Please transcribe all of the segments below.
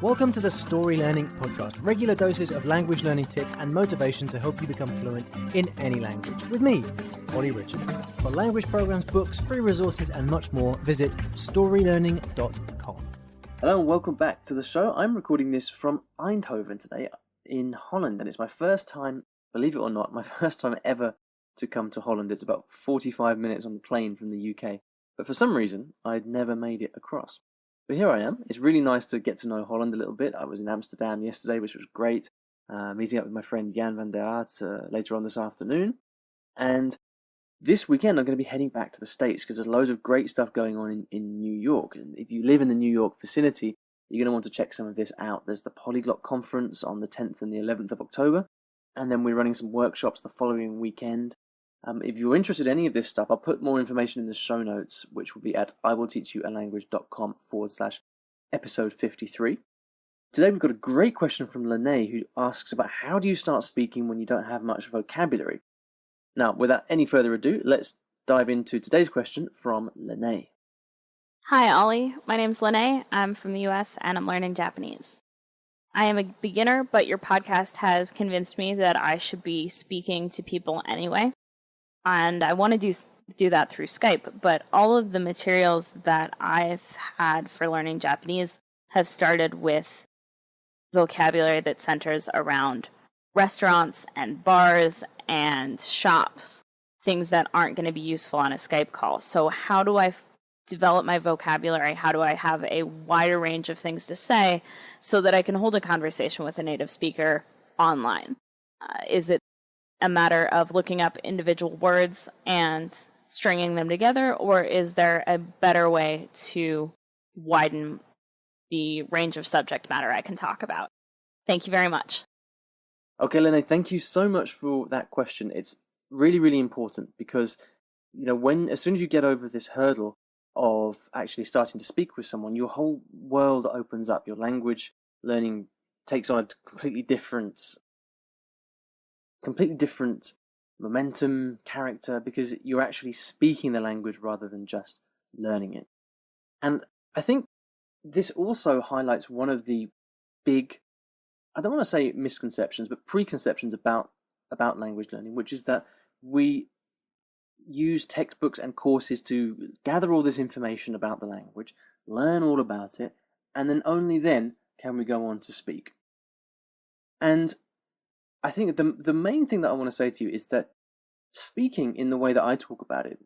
Welcome to the Story Learning Podcast, regular doses of language learning tips and motivation to help you become fluent in any language. With me, Olly Richards. For language programs, books, free resources, and much more, visit StoryLearning.com. Hello and welcome back to the show. I'm recording this from Eindhoven today in Holland, and it's my first time, believe it or not, my first time ever to come to Holland. It's about 45 minutes on the plane from the UK, but for some reason, I'd never made it across. But here I am. It's really nice to get to know Holland a little bit. I was in Amsterdam yesterday, which was great, meeting up with my friend Jan van der Aert later on this afternoon. And this weekend, I'm going to be heading back to the States because there's loads of great stuff going on in New York. And if you live in the New York vicinity, you're going to want to check some of this out. There's the Polyglot Conference on the 10th and the 11th of October. And then we're running some workshops the following weekend. If you're interested in any of this stuff, I'll put more information in the show notes, which will be at iwillteachyoualanguage.com/episode 53. Today we've got a great question from Lene, who asks about how do you start speaking when you don't have much vocabulary? Now, without any further ado, let's dive into today's question from Lene. Hi, Ollie. My name's Lene. I'm from the US and I'm learning Japanese. I am a beginner, but your podcast has convinced me that I should be speaking to people anyway. And I want to do that through Skype, but all of the materials that I've had for learning Japanese have started with vocabulary that centers around restaurants and bars and shops, things that aren't going to be useful on a Skype call. So how do I develop my vocabulary? How do I have a wider range of things to say so that I can hold a conversation with a native speaker online? Is it a matter of looking up individual words and stringing them together, or is there a better way to widen the range of subject matter I can talk about? Thank you very much. Okay, Lene, thank you so much for that question. It's really, really important because, as soon as you get over this hurdle of actually starting to speak with someone, your whole world opens up. Your language learning takes on a completely different momentum, character, because you're actually speaking the language rather than just learning it. And I think this also highlights one of the big, I don't want to say misconceptions, but preconceptions about language learning, which is that we use textbooks and courses to gather all this information about the language, learn all about it, and then only then can we go on to speak. And I think the main thing that I want to say to you is that speaking in the way that I talk about it,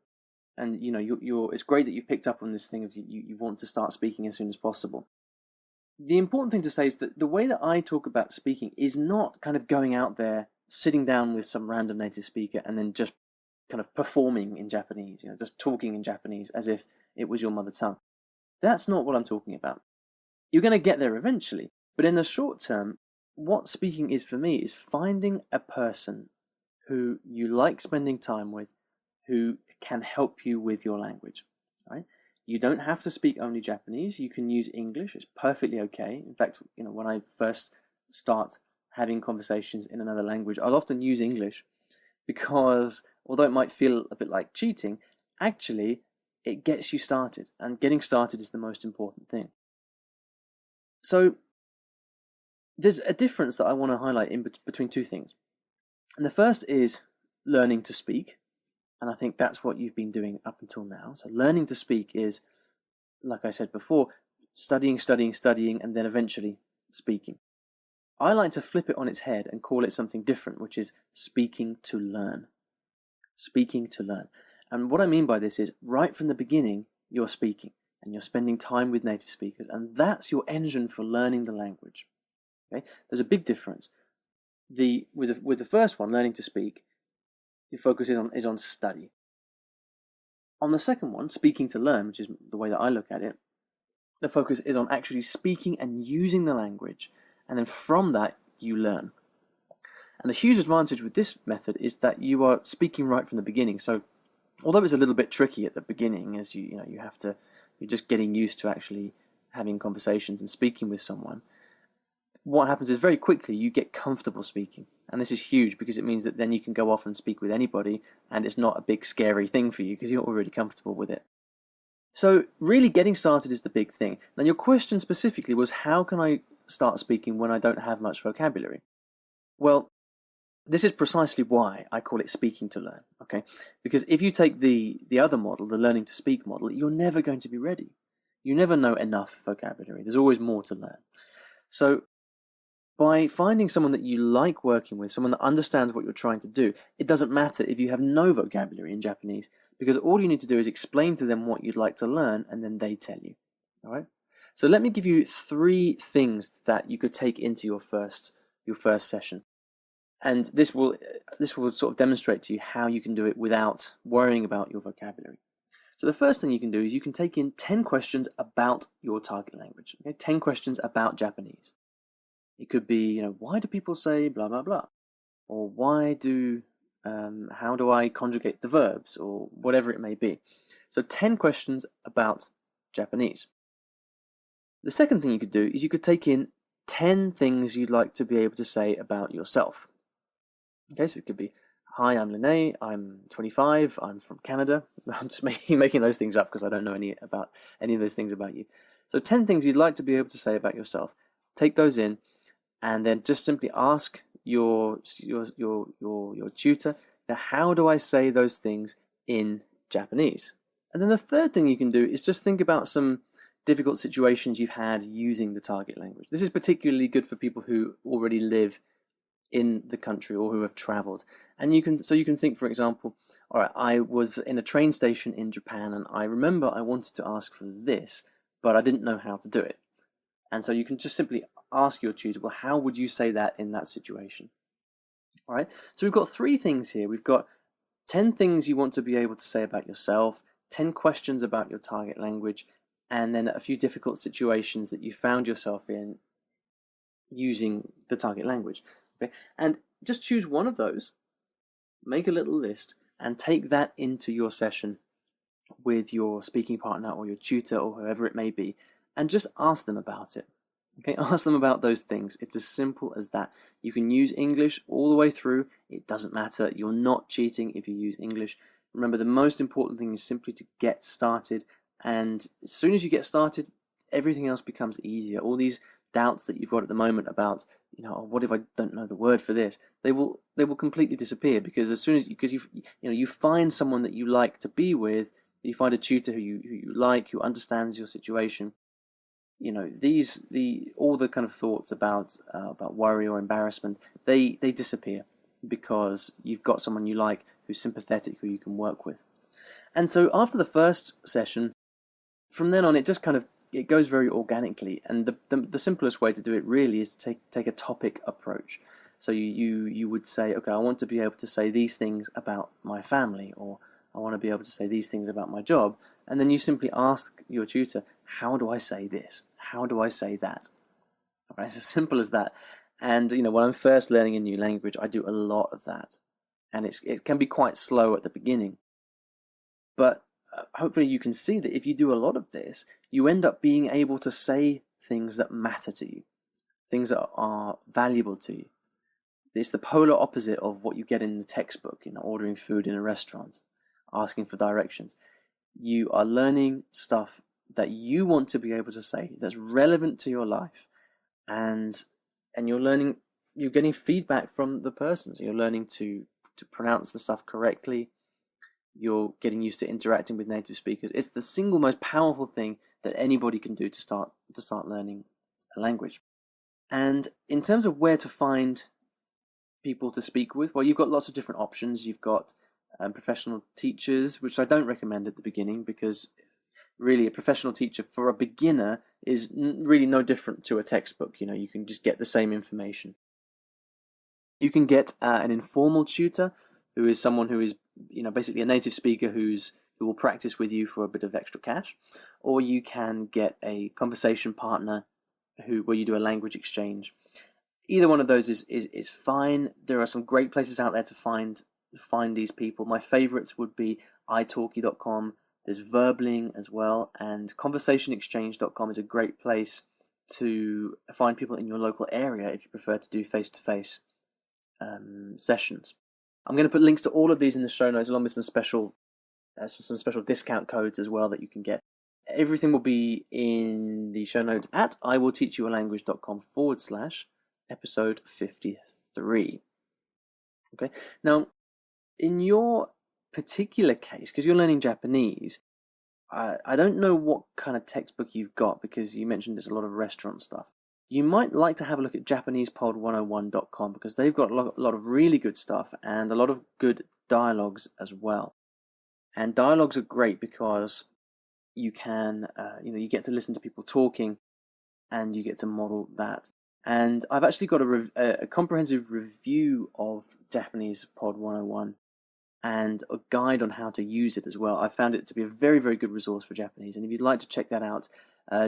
and it's great that you've picked up on this thing of you want to start speaking as soon as possible. The important thing to say is that the way that I talk about speaking is not kind of going out there, sitting down with some random native speaker and then just kind of performing in Japanese, just talking in Japanese as if it was your mother tongue. That's not what I'm talking about. You're going to get there eventually, but in the short term, what speaking is for me is finding a person who you like spending time with, who can help you with your language, right? You don't have to speak only Japanese. You can use English. It's perfectly okay. In fact, when I first start having conversations in another language, I'll often use English because although it might feel a bit like cheating, actually it gets you started, and getting started is the most important thing. So there's a difference that I want to highlight between two things. And the first is learning to speak. And I think that's what you've been doing up until now. So learning to speak is, like I said before, studying, and then eventually speaking. I like to flip it on its head and call it something different, which is speaking to learn. Speaking to learn. And what I mean by this is right from the beginning, you're speaking and you're spending time with native speakers. And that's your engine for learning the language. Okay? There's a big difference. With the first one, learning to speak, the focus is on study. On the second one, speaking to learn, which is the way that I look at it, the focus is on actually speaking and using the language, and then from that you learn. And the huge advantage with this method is that you are speaking right from the beginning. So although it's a little bit tricky at the beginning, as you're just getting used to actually having conversations and speaking with someone, what happens is very quickly you get comfortable speaking. And this is huge because it means that then you can go off and speak with anybody and it's not a big scary thing for you because you're already comfortable with it. So really getting started is the big thing. Now your question specifically was how can I start speaking when I don't have much vocabulary? Well, this is precisely why I call it speaking to learn, okay? Because if you take the other model, the learning to speak model, you're never going to be ready. You never know enough vocabulary. There's always more to learn. So by finding someone that you like working with, someone that understands what you're trying to do, it doesn't matter if you have no vocabulary in Japanese, because all you need to do is explain to them what you'd like to learn, and then they tell you. All right? So let me give you 3 things that you could take into your first session. And this will sort of demonstrate to you how you can do it without worrying about your vocabulary. So the first thing you can do is you can take in 10 questions about your target language. Okay? 10 questions about Japanese. It could be, why do people say blah, blah, blah? Or how do I conjugate the verbs? Or whatever it may be. So 10 questions about Japanese. The second thing you could do is you could take in 10 things you'd like to be able to say about yourself. Okay, so it could be, hi, I'm Lene, I'm 25, I'm from Canada. I'm just making those things up because I don't know any of those things about you. So 10 things you'd like to be able to say about yourself. Take those in, and then just simply ask your tutor, now how do I say those things in Japanese? And then the third thing you can do is just think about some difficult situations you've had using the target language. This is particularly good for people who already live in the country or who have traveled. And you can think, for example, all right, I was in a train station in Japan and I remember I wanted to ask for this, but I didn't know how to do it. And so you can just simply ask your tutor, well, how would you say that in that situation? All right, so we've got 3 things here. We've got 10 things you want to be able to say about yourself, 10 questions about your target language, and then a few difficult situations that you found yourself in using the target language. Okay? And just choose one of those, make a little list, and take that into your session with your speaking partner or your tutor or whoever it may be, and just ask them about it. Okay, ask them about those things. It's as simple as that. You can use English all the way through. It doesn't matter. You're not cheating if you use English. Remember, the most important thing is simply to get started. And as soon as you get started, everything else becomes easier. All these doubts that you've got at the moment about, what if I don't know the word for this? They will completely disappear, because as soon as you find someone that you like to be with, you find a tutor who you like, who understands your situation. All the kind of thoughts about worry or embarrassment, they disappear, because you've got someone you like who's sympathetic, who you can work with. And so after the first session, from then on, it goes very organically. And the simplest way to do it really is to take a topic approach. So you would say, okay, I want to be able to say these things about my family, or I want to be able to say these things about my job. And then you simply ask your tutor, how do I say this? How do I say that? All right, it's as simple as that. And when I'm first learning a new language, I do a lot of that. And it can be quite slow at the beginning. But hopefully you can see that if you do a lot of this, you end up being able to say things that matter to you, things that are valuable to you. It's the polar opposite of what you get in the textbook, ordering food in a restaurant, asking for directions. You are learning stuff that you want to be able to say, that's relevant to your life, and you're getting feedback from the person. So you're learning to pronounce the stuff correctly. You're getting used to interacting with native speakers. It's the single most powerful thing that anybody can do to start learning a language. And in terms of where to find people to speak with, well, you've got lots of different options. You've got professional teachers, which I don't recommend at the beginning, because really a professional teacher for a beginner is really no different to a textbook. You can just get the same information. You can get an informal tutor, who is someone who is basically a native speaker who will practice with you for a bit of extra cash, or you can get a conversation partner where you do a language exchange. Either one of those is fine. There are some great places out there to find these people. My favorites would be italki.com. There's Verbling as well, and conversationexchange.com is a great place to find people in your local area if you prefer to do face-to-face sessions. I'm going to put links to all of these in the show notes, along with some special discount codes as well that you can get. everything will be in the show notes at iwillteachyoualanguage.com/episode 53. Okay. Now, in your particular case, because you're learning Japanese, I don't know what kind of textbook you've got, because you mentioned there's a lot of restaurant stuff. You might like to have a look at JapanesePod101.com, because they've got a lot of really good stuff and a lot of good dialogues as well. And dialogues are great because you can, you get to listen to people talking and you get to model that. And I've actually got a comprehensive review of Japanese Pod 101 and a guide on how to use it as well. I found it to be a very, very good resource for Japanese. And if you'd like to check that out,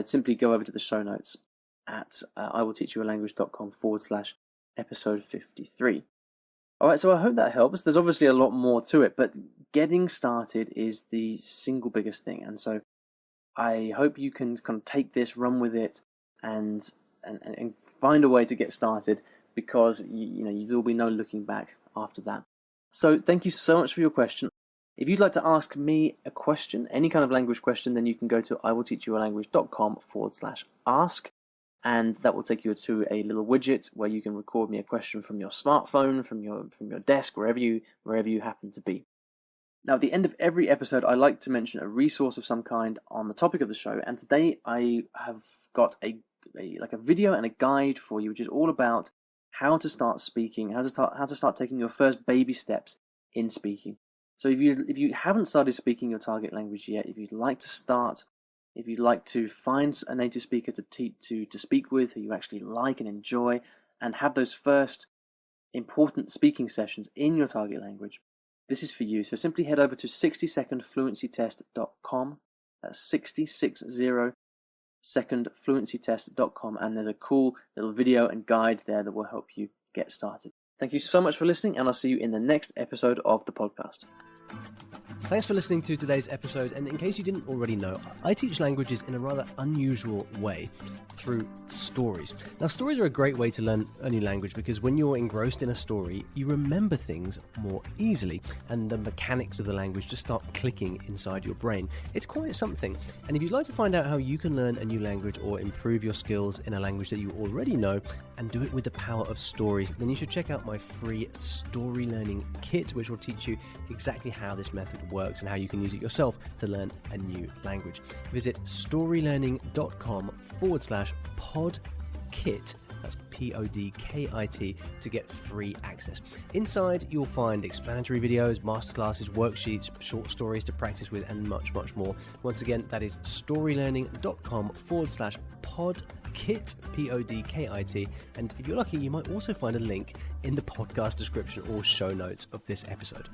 simply go over to the show notes at iwillteachyoualanguage.com/episode 53. All right, so I hope that helps. There's obviously a lot more to it, but getting started is the single biggest thing. And so I hope you can kind of take this, run with it, and find a way to get started, because there'll be no looking back after that. So thank you so much for your question. If you'd like to ask me a question, any kind of language question, then you can go to iwillteachyoualanguage.com/ask, and that will take you to a little widget where you can record me a question from your smartphone, from your desk, wherever you happen to be. Now, at the end of every episode, I like to mention a resource of some kind on the topic of the show, and today I have got a video and a guide for you, which is all about how to start speaking, how to start taking your first baby steps in speaking. So if you haven't started speaking your target language yet, if you'd like to start, if you'd like to find a native speaker to speak with who you actually like and enjoy, and have those first important speaking sessions in your target language, this is for you. So simply head over to 60secondfluencytest.com. That's 60secondfluencytest.com, and there's a cool little video and guide there that will help you get started. Thank you so much for listening, and I'll see you in the next episode of the podcast. Thanks for listening to today's episode, and in case you didn't already know, I teach languages in a rather unusual way through stories. Now, stories are a great way to learn a new language because when you're engrossed in a story, you remember things more easily, and the mechanics of the language just start clicking inside your brain. It's quite something, and if you'd like to find out how you can learn a new language or improve your skills in a language that you already know and do it with the power of stories, then you should check out my free Story Learning Kit, which will teach you exactly how this method works and how you can use it yourself to learn a new language. Visit StoryLearning.com/podkit, that's PODKIT, to get free access. Inside you'll find explanatory videos, masterclasses, worksheets, short stories to practice with, and much, much more. Once again, that is StoryLearning.com/podkit, PODKIT, and if you're lucky, you might also find a link in the podcast description or show notes of this episode.